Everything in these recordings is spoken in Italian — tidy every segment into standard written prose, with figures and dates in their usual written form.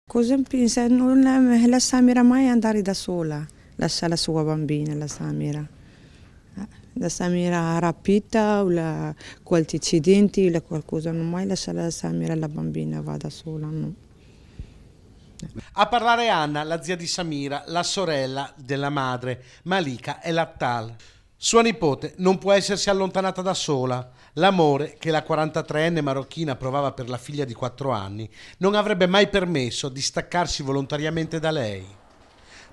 Cosa pensa? Non la Samira mai andare da sola, lascia la sua bambina, la Samira. La Samira rapita o qualche incidente o qualcosa, non mai lascia la Samira, la bambina va da sola, no. A parlare Anna, la zia di Samira, la sorella della madre, Malika El Attal. Sua nipote non può essersi allontanata da sola. L'amore che la 43enne marocchina provava per la figlia di 4 anni non avrebbe mai permesso di staccarsi volontariamente da lei.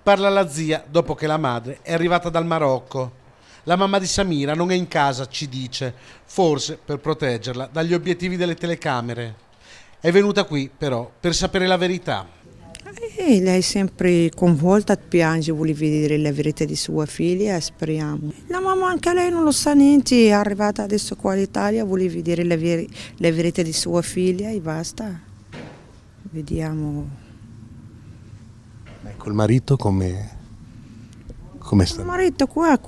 Parla la zia dopo che la madre è arrivata dal Marocco. La mamma di Samira non è in casa, ci dice, forse per proteggerla dagli obiettivi delle telecamere. È venuta qui, però, per sapere la verità. E lei è sempre coinvolta, piange, vuole vedere la verità di sua figlia, speriamo. La mamma anche lei non lo sa niente, è arrivata adesso qua in Italia, vuole vedere la verità di sua figlia e basta. Vediamo. Ecco, il marito come sta? Il marito qua,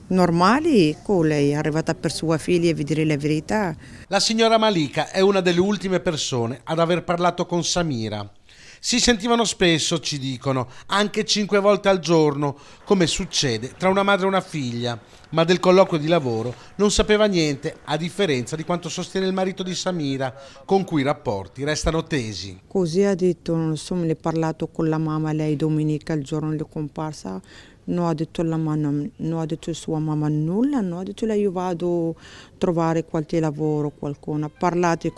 normale, con lei è arrivata per sua figlia a vedere la verità. La signora Malika è una delle ultime persone ad aver parlato con Samira. Si sentivano spesso, ci dicono, anche 5 volte al giorno, come succede tra una madre e una figlia, ma del colloquio di lavoro non sapeva niente, a differenza di quanto sostiene il marito di Samira, con cui i rapporti restano tesi. Così ha detto, non so, me ne ho parlato con la mamma, lei domenica, il giorno di comparsa, non ha detto la mamma, non ha detto sua mamma nulla, non ha detto lei io vado a trovare qualche lavoro, qualcuno, parlate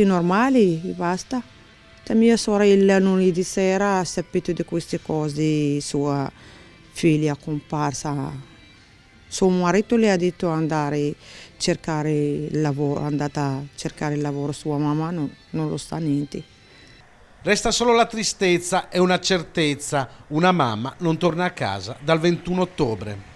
normali e basta. La mia sorella lunedì sera ha saputo di queste cose, sua figlia comparsa. Suo marito le ha detto andare a cercare il lavoro, è andata a cercare il lavoro, sua mamma non lo sa niente. Resta solo la tristezza e una certezza, una mamma non torna a casa dal 21 ottobre.